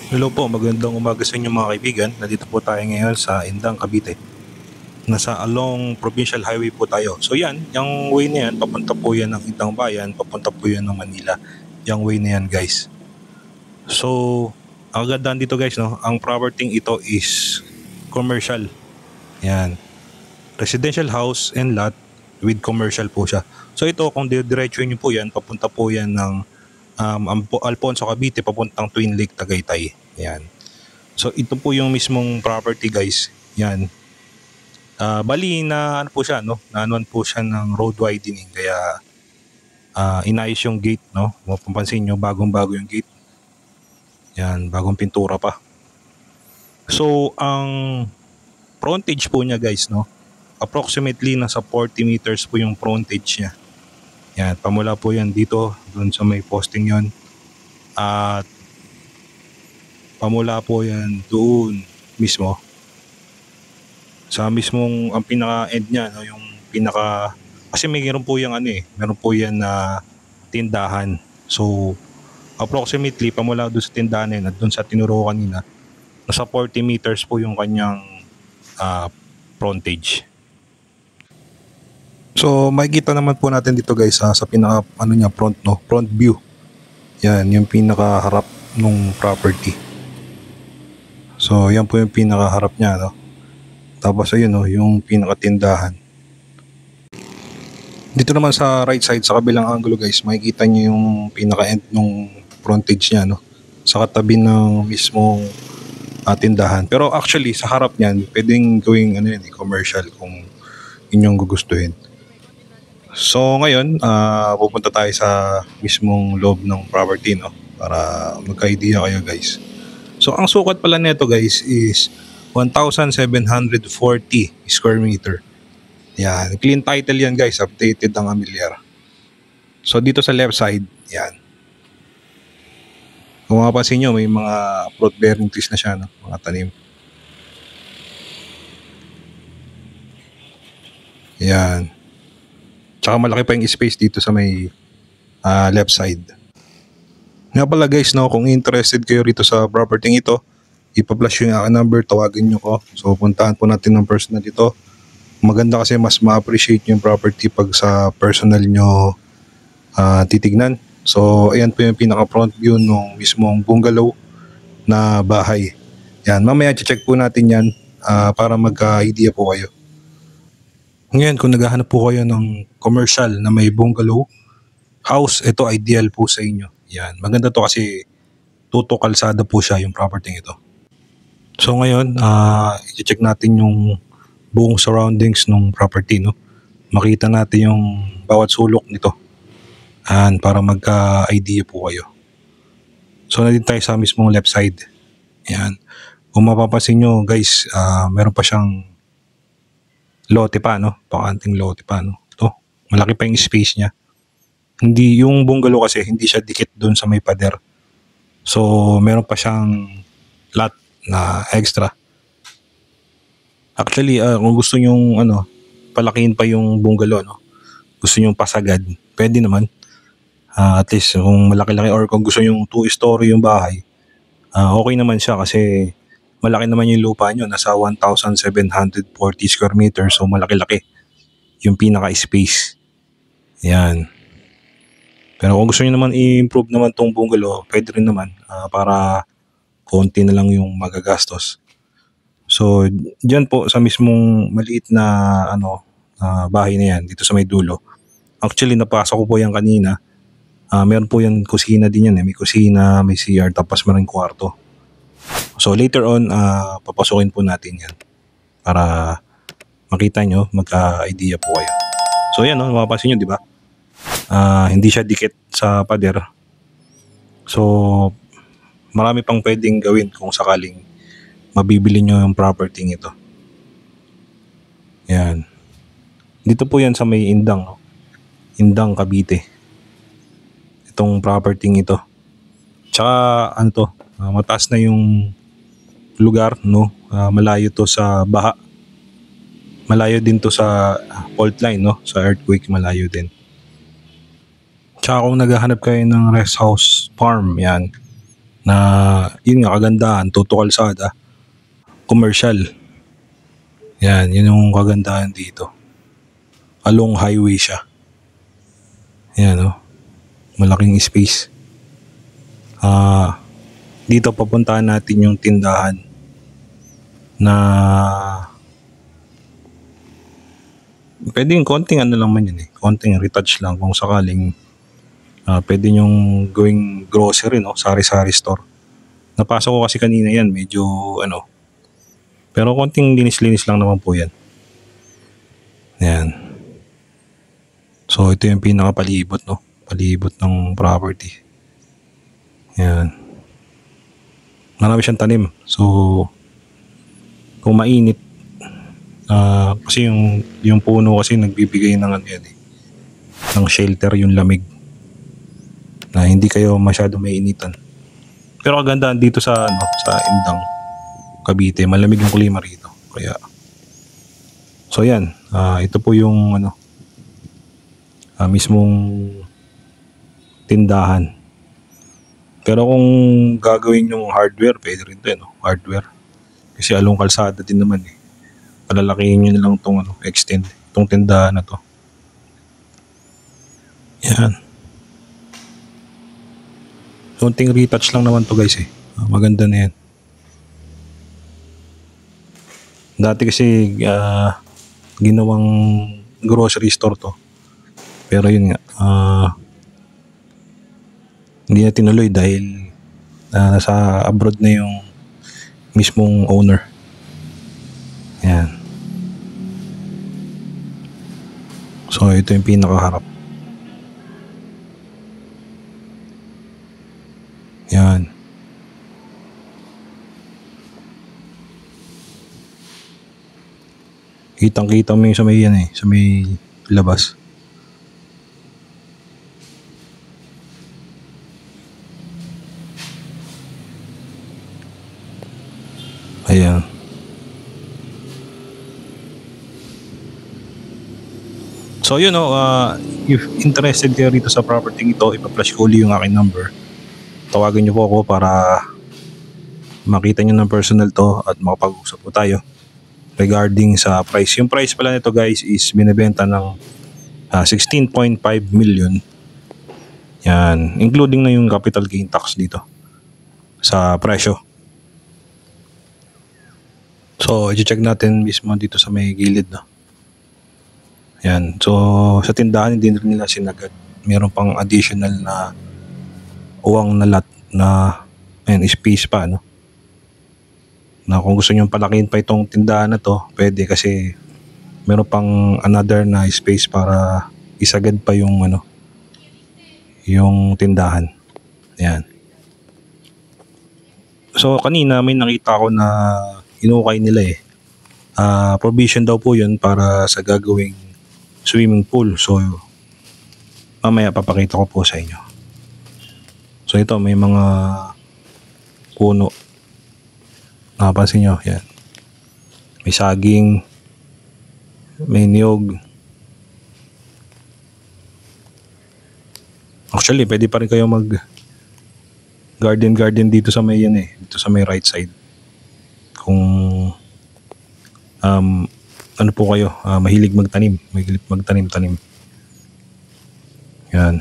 Hello po, magandang umaga sa inyo mga kaibigan. Nandito po tayo ngayon sa Indang, Cavite. Nasa along Provincial Highway po tayo. So yan, yung way na yan, papunta po yan ng Indang Bayan, papunta po yan ng Manila. Yung way na yan guys. So, ang gandaan dito guys, no, ang property ito is commercial. Yan. Residential house and lot with commercial po siya. So ito, kung diretso nyo po yan, papunta po yan ng Alfonso Cavite papuntang Twin Lake Tagaytay. Yan. So ito po yung mismong property guys. Yan. Bali na ano po siya, no? Naanuan po siya ng road widening kaya inayos yung gate, no? Mapapansin nyo, bagong-bago yung gate. Yan, bagong pintura pa. So ang frontage po niya guys, no? Approximately nasa 40 meters po yung frontage niya. Yan, pamula po yan dito, doon sa may posting yon. At pamula po yan doon mismo. Sa mismong, ang pinaka-end niya, no, yung pinaka, kasi meron po yung meron po yan na tindahan. So, approximately, pamula doon sa tindahan yan at doon sa tinuro kanina, nasa 40 meters po yung kanyang frontage. So makikita naman po natin dito guys sa pinaka front view. Yan yung pinaka harap ng property. So yan po yung pinaka harap niya, no. Tapos ayun, no, yung pinaka tindahan. Dito naman sa right side sa kabilang angulo guys, makikita niyo yung pinaka end ng frontage niya, no. Sa katabi ng mismong tindahan. Pero actually sa harap niyan, pwedeng gawing commercial kung inyong gugustuhin. So ngayon, pupunta tayo sa mismong loob ng property, no, para magka-idea kayo guys. So ang sukat pala nito guys is 1,740 square meter. Yan, clean title yan guys, updated ang amilyar. So dito sa left side, yan. Kung mapapansin nyo, may mga fruit bearing trees na siya, no, mga tanim. Yan. Tsaka malaki pa yung space dito sa may left side. Nga pala guys, no, kung interested kayo rito sa property ito, ipa-flash yung aking number, tawagin nyo ko. So puntahan po natin ng personal ito. Maganda kasi mas ma-appreciate yung property pag sa personal nyo titignan. So ayan po yung pinaka front view ng mismong bungalow na bahay. Yan, mamaya check po natin yan para magka-idea po kayo. Ngayon, kung naghahanap po kayo ng commercial na may bungalow house, ito ideal po sa inyo. Yan, maganda to kasi tuto kalsada po siya yung property ito. So ngayon, i-check natin yung buong surroundings ng property, no. Makita natin yung bawat sulok nito. Para magka-idea po kayo. So nandito tayo sa mismong left side. Yan. Kung mapapansin nyo guys, meron pa siyang lote pa, no? Pakanting lote pa, no? Ito, malaki pa yung space niya. Hindi, yung bungalow kasi, hindi siya dikit doon sa may pader. So, meron pa siyang lot na extra. Actually, kung gusto nyong, palakihin pa yung bungalow, no? Gusto nyong pasagad, pwede naman. At least, kung malaki-laki or kung gusto nyong 2-story yung bahay, okay naman siya kasi malaki naman yung lupa nyo, nasa 1,740 square meters, so malaki-laki yung pinaka-space. Yan. Pero kung gusto nyo naman i-improve naman tong bungalow, pwede rin naman para konti na lang yung magagastos. So, dyan po sa mismong maliit na bahay na yan, dito sa may dulo. Actually, napasok ko po yan kanina. Meron po yan kusina din yan. May kusina, may CR, tapos maraming kwarto. So later on, papasukin po natin yan para makita nyo, magka-idea po kayo. So yan, no, mapapansin nyo, di ba? Hindi siya dikit sa pader. So marami pang pwedeng gawin kung sakaling mabibili nyo yung property ito. Yan. Dito po yan sa may Indang, no? Indang, Cavite. Itong property ito. Tsaka Mataas na yung lugar, no? Malayo to sa baha. Malayo din to sa fault line, no? Sa earthquake, malayo din. Tsaka kung naghahanap kayo ng rest house farm, yan, na yun nga kagandahan, Toto Kalsada, commercial. Yan, yun yung kagandahan dito. Along highway siya. Yan, no? Malaking space. Dito papuntahan natin yung tindahan na pwedeng konting ano lang man yun eh. Konting retouch lang kung sakaling pwede nyong gawing grocery, no? Sari-sari store. Napasok ko kasi kanina yan, medyo ano. Pero konting linis-linis lang naman po yan. Yan. So ito yung pinakapalibot, no? Palibot ng property. Yan. Marami siyang tanim. So kung mainit, kasi yung puno kasi nagbibigay ng ano yan eh, ng shelter, yung lamig na hindi kayo masyado maiinitan. Pero kagandaan dito sa ano, sa Indang, Cavite, malamig yung klima rito. Kaya so yan, ito po yung ano, mismong tindahan. Pero kung gagawin yung hardware, pwede rin to, no? Hardware. Kasi along kalsada din naman eh. Palalakihin nyo na lang itong ano, extend, itong tindahan na to. Yan. Konting retouch lang naman to guys eh. Maganda na yan. Dati kasi ginawang grocery store to. Pero yun nga, hindi na tinuloy dahil nasa abroad na yung mismong owner. Yan. So ito yung pinakaharap. Yan. Kitang-kita mo yung sa may yan eh, sa may labas. Ayan. So yun know, if interested kayo rito sa property ito, ipa-flash ko ulit yung aking number. Tawagan nyo po ako para makita nyo ng personal to at makapag-usap po tayo regarding sa price. Yung price pala nito guys is binibenta ng 16.5 million. Yan, including na yung capital gain tax dito sa presyo. So, i-check natin mismo dito sa may gilid, no? Yan. So, sa tindahan hindi rin nila sinagad. Meron pang additional na uwang na lot na space pa, no? Na kung gusto nyo palakihin pa itong tindahan na to, pwede kasi meron pang another na space para isagad pa yung ano, yung tindahan. Yan. So, kanina may nakita ko na inukay nila eh. Provision daw po yun para sa gagawing swimming pool. So, mamaya papakita ko po sa inyo. So, ito may mga puno. Napansin nyo, yan. May saging, may niyog. Actually, pwede pa rin kayo mag garden dito sa may yan eh. Dito sa may right side. Kung ano po kayo, mahilig magtanim. Yan.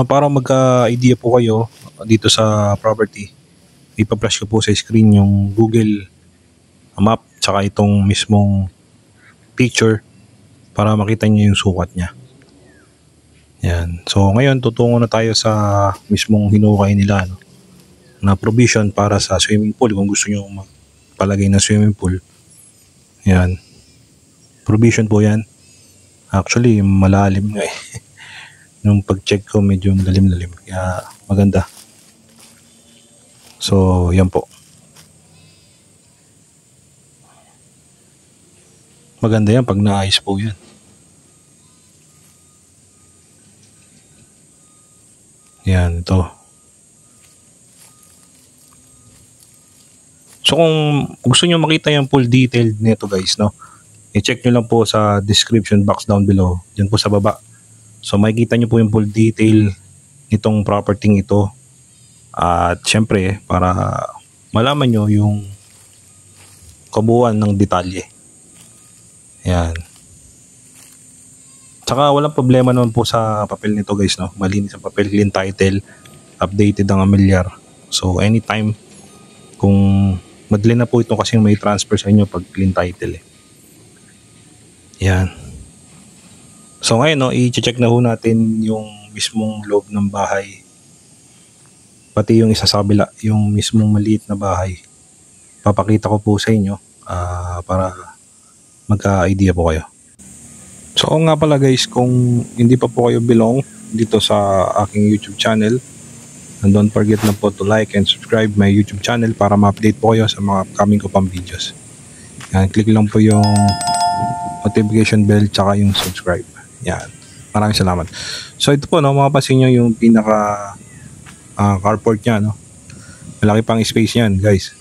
Para magka-idea po kayo dito sa property, ipa-flash ko po sa screen yung Google map tsaka itong mismong picture para makita nyo yung sukat niya. Yan. So ngayon tutungo na tayo sa mismong hinukay nila, no? Na provision para sa swimming pool kung gusto nyo magpalagay ng swimming pool. Yan. Provision po yan. Actually malalim nga eh. Nung pag-check ko medyo malalim. Kaya maganda. So yan po. Maganda yan pag naayos po yan. Yan, ito. So kung gusto nyo makita yung full detailed nito guys, no, i-check nyo lang po sa description box down below, dyan po sa baba. So makikita nyo po yung full detail nitong property ito. At syempre, para malaman nyo yung kabuuan ng detalye. Yan. Tsaka walang problema naman po sa papel nito guys, no? Malinis ang papel, clean title, updated ang amilyar. So anytime, kung madali na po ito kasi may transfer sa inyo pag clean title. Yan. So ngayon, no, i-check na ho natin yung mismong loob ng bahay. Pati yung isa sa kabila, yung mismong maliit na bahay. Papakita ko po sa inyo para magka-idea po kayo. So nga pala guys, kung hindi pa po kayo belong dito sa aking YouTube channel, and don't forget na po to like and subscribe my YouTube channel para ma-update po kayo sa mga upcoming ko pang videos. Yan, click lang po yung notification bell tsaka yung subscribe. Yan, maraming salamat. So ito po, no, mapapansin nyo yung pinaka carport nya, no? Malaki pang space yan guys.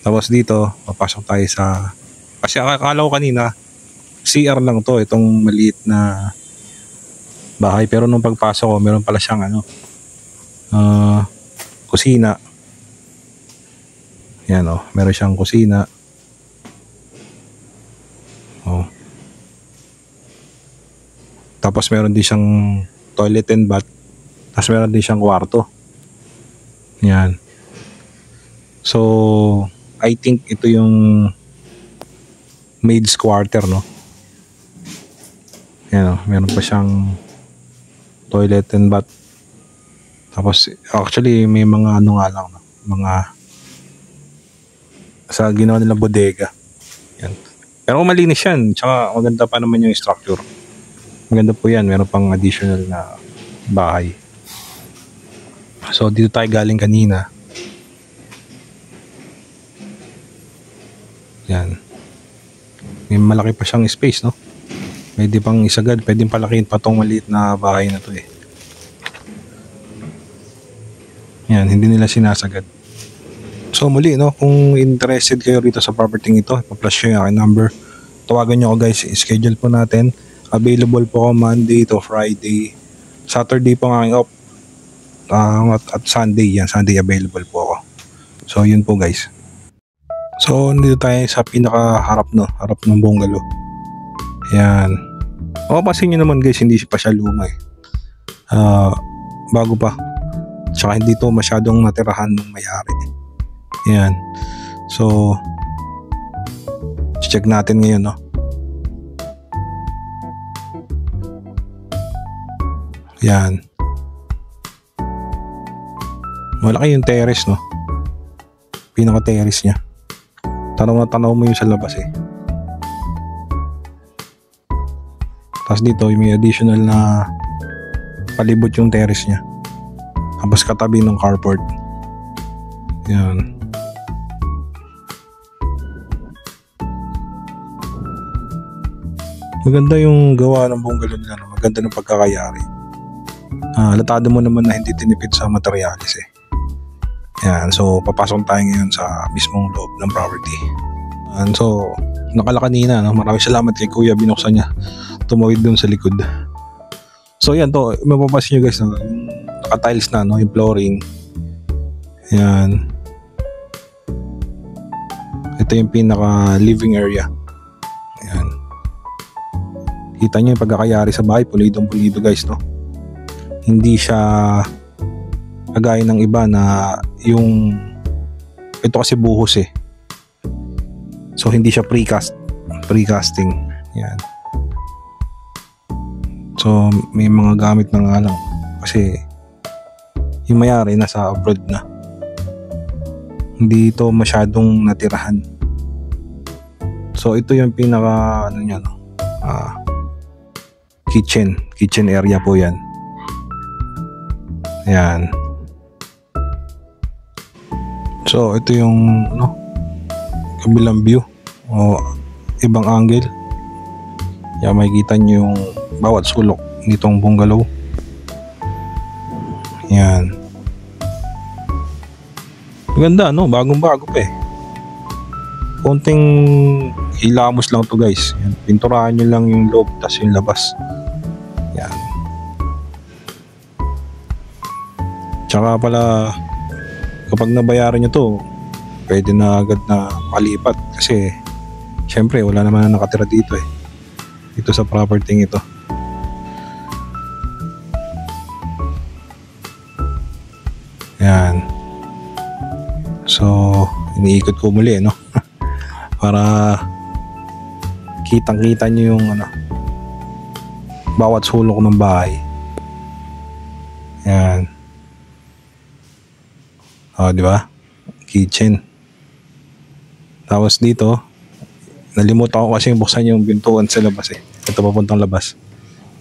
Tapos dito, papasok tayo sa, kasi akala ko kanina CR lang to, itong maliit na bahay, pero nung pagpasok ko meron pala siyang kusina. Yan, oh, meron siyang kusina. Oh. Tapos meron din siyang toilet and bath. Tapos meron din siyang kwarto. Yan. So I think ito yung maid's quarter, no? Yan, meron pa siyang toilet and bath. Tapos actually may mga ano nga lang, no? Mga sa ginawa nilang bodega. Yan. Pero malinis yan, tsaka maganda pa naman yung structure. Maganda po yan, meron pang additional na bahay. So dito tayo galing kanina. Yan. May malaki pa siyang space, no? Pwede pang isagad, pwedeng palakihin pa tong maliit na bahay na to eh. Yan, hindi nila sinasagad. So muli, no, kung interested kayo rito sa property ito, ipa-flash ko yung aking number. Tawagan nyo ako guys, schedule po natin. Available po ako Monday to Friday. Saturday po ang aking off. At Sunday, yan, Sunday available po ako. So yun po guys. So dito tayo sa pinaka-harap, no, harap ng bungalow. Yan. Mapapansin nyo naman guys, hindi pa siya luma eh. Bago pa. Tsaka hindi to masyadong natirahan ng may-ari. Yan. So check natin ngayon, no. Yan. Malaki yung terrace, no. Pinaka-terrace niya. Tanaw na tanaw mo yung sa labas eh. Tapos dito may additional na palibot yung terrace niya. Tapos katabi ng carport. Yan. Maganda yung gawa ng bungalow nila, no? Maganda ng pagkakayari. Latado mo naman na hindi tinipid sa materialis eh. Yan, so papasok tayo ngayon sa mismong loob ng property. And so nakala kanina, no? Maraming salamat kay Kuya, binuksan niya. Tumawid dun sa likod. So yan to, mapapansin nyo guys, no? Yung naka-tiles na, no? Yung flooring. Yan. Ito yung pinaka living area. Yan. Kita nyo yung pagkakayari sa bahay, pulidong pulido guys, no? Hindi siya kagaya ng iba na yung ito kasi buhos eh. So hindi siya precasting. Yan. So may mga gamit na nga lang kasi yung may-ari nasa abroad na. Hindi ito masyadong natirahan. So ito yung pinaka ano niya, no? Kitchen area po yan. Ayan. So ito yung ano, kabilang view o ibang angle. Yan, makikita nyo yung bawat sulok nitong bungalow. Yan. Maganda, no? Bagong-bago pa eh. Konting hilamos lang to guys. Yan. Pinturahan nyo lang yung loob tas yung labas. Yan. Tsaka pala, kapag nabayaran nyo to, pwede na agad na makalipat. Kasi, syempre, wala naman na nakatira dito eh. Dito sa property ito. Yan. So, iniikot ko muli, no? Para kitang-kita nyo yung bawat sulok ng bahay. Yan. O, di ba? Kitchen. Tapos dito, nalimutan ko kasi buksan yung pintuan sa labas eh. Ito papuntang labas.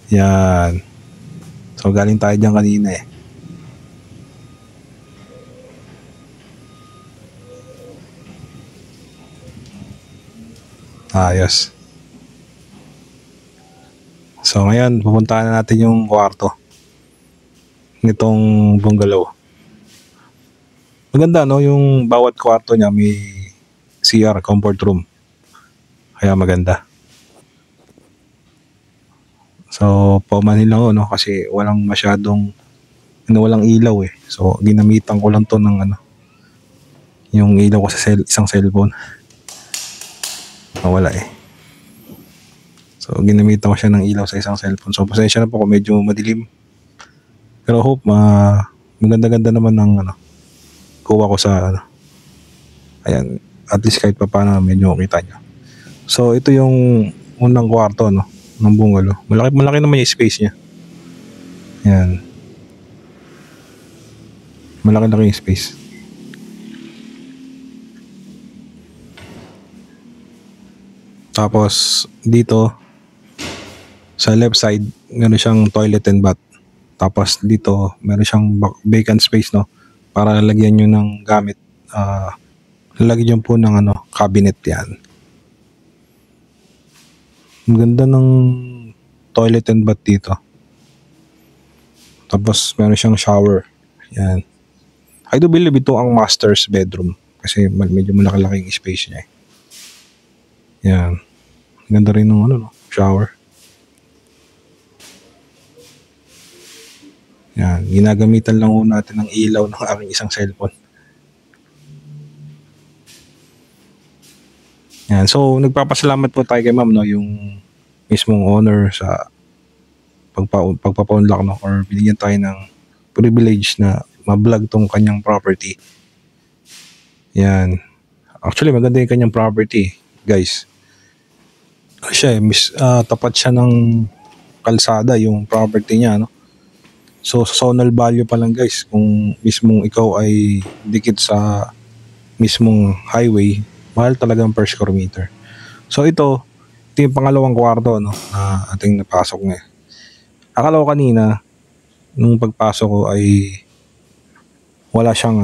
Yan. So, galing tayo dyan kanina eh. Ayos. So ngayon, pupuntahan na natin yung kwarto nitong bungalow. Maganda no, yung bawat kwarto niya may CR, comfort room. Kaya maganda. So paumanhin lang ako no, kasi walang masyadong walang ilaw eh. So ginamitan ko lang to ng yung ilaw ko sa isang cellphone. Wala eh. So ginamitan ko siya ng ilaw sa isang cellphone. So pasensya na po kung medyo madilim. Pero hope maganda-ganda naman ng kuha ko sa ayan, at least kahit pa paano medyo kita nyo. So ito yung unang kwarto ng bungalow. Malaki naman yung space niya. Ayan. Malaki yung space. Tapos dito sa left side meron siyang toilet and bath. Tapos dito meron siyang vacant space no, para lalagyan nyo ng gamit. Lalagyan po ng cabinet yan. Maganda ng toilet and bath dito. Tapos meron siyang shower. Yan. I do believe ito ang master's bedroom kasi medyo malaki yung space niya eh. Yan. Ganda rin ng shower. Yan. Ginagamitan lang natin ng ilaw ng aking isang cellphone. Yan. So, nagpapasalamat po tayo kay ma'am, no, yung mismong owner sa pagpapa-unlock, no, or binigyan tayo ng privilege na ma-vlog tong kanyang property. Yan. Actually, maganda yung kanyang property, guys. Siya tapat siya ng kalsada yung property niya, no. So sa zonal value pa lang guys, kung mismong ikaw ay dikit sa mismong highway, mahal talagang per square meter. So ito yung pangalawang kwarto na ating napasok ngayon. Akala ko kanina nung pagpasok ko ay wala siyang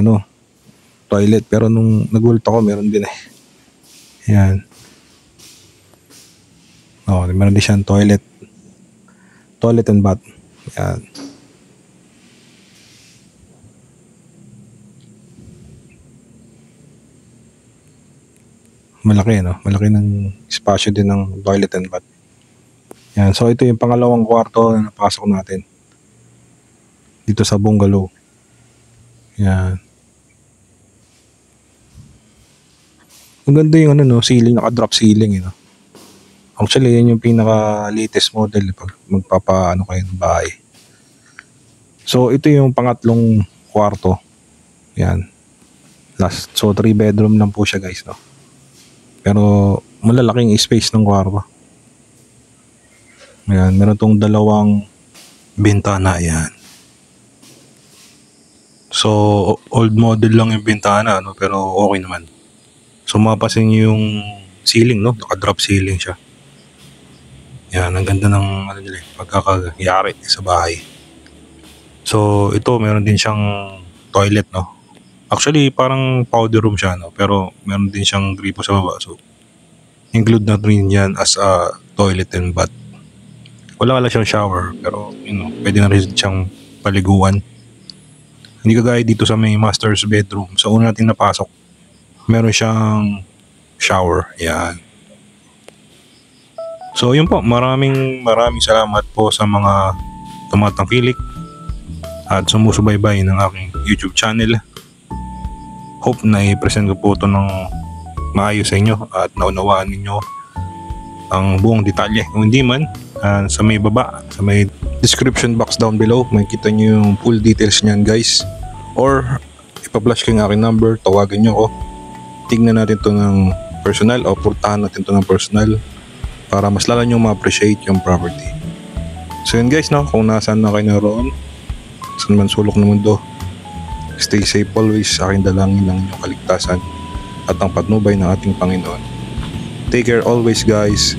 toilet, pero nung nagulat ako meron din eh. Yan. Meron din siyang toilet and bath. Yan. Malaki malaki ng espasyo din ng toilet and bath. Yan. So ito yung pangalawang kwarto na napasok natin dito sa bungalow. Yan. Ang ganda yung ceiling, naka-drop ceiling Actually, yan yung pinaka-latest model pag magpapa kayo ng bahay. So, ito yung pangatlong kwarto. Yan. Last. So, 3 bedroom lang po siya guys, no? Pero, malalaking space ng kwarto. Yan. Meron tong dalawang bintana. Yan. So, old model lang yung bintana, pero okay naman. So, mapasin yung ceiling, no? Naka-drop ceiling siya. Yan, ang ganda ng pagkakayari sa bahay. So, ito meron din siyang toilet, no. Actually, parang powder room siya, no, pero meron din siyang gripo sa baba. So, include na rin yan as a toilet and bath. Wala siyang shower, pero pwede na rin siyang paliguan. Hindi kagaya dito sa may master's bedroom. Sa una natin napasok, meron siyang shower. Yan. So yun po, maraming salamat po sa mga tumatangkilik at sumusubaybay ng aking YouTube channel. Hope na i-present ko po ito ng maayos sa inyo at naunawaan ninyo ang buong detalye. Kung hindi man, sa may baba, sa may description box down below, makikita nyo yung full details niyan guys. Or ipa-flash ko yung aking number, tawagan nyo ako. Tignan natin to ng personal o puntahan natin to ng personal para mas lalo nyo ma-appreciate yung property. So yun guys, no, kung nasaan na kayo naroon, saan man sulok ng mundo, stay safe always. Sa aking dalangin ng inyong kaligtasan at ang patnubay ng ating Panginoon. Take care always guys.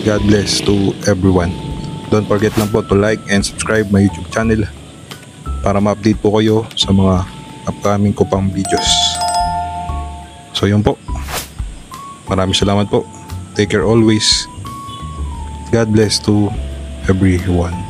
God bless to everyone. Don't forget lang po to like and subscribe my YouTube channel para ma-update po kayo sa mga upcoming ko pang videos. So yun po. Maraming salamat po. Take care always. God bless to everyone.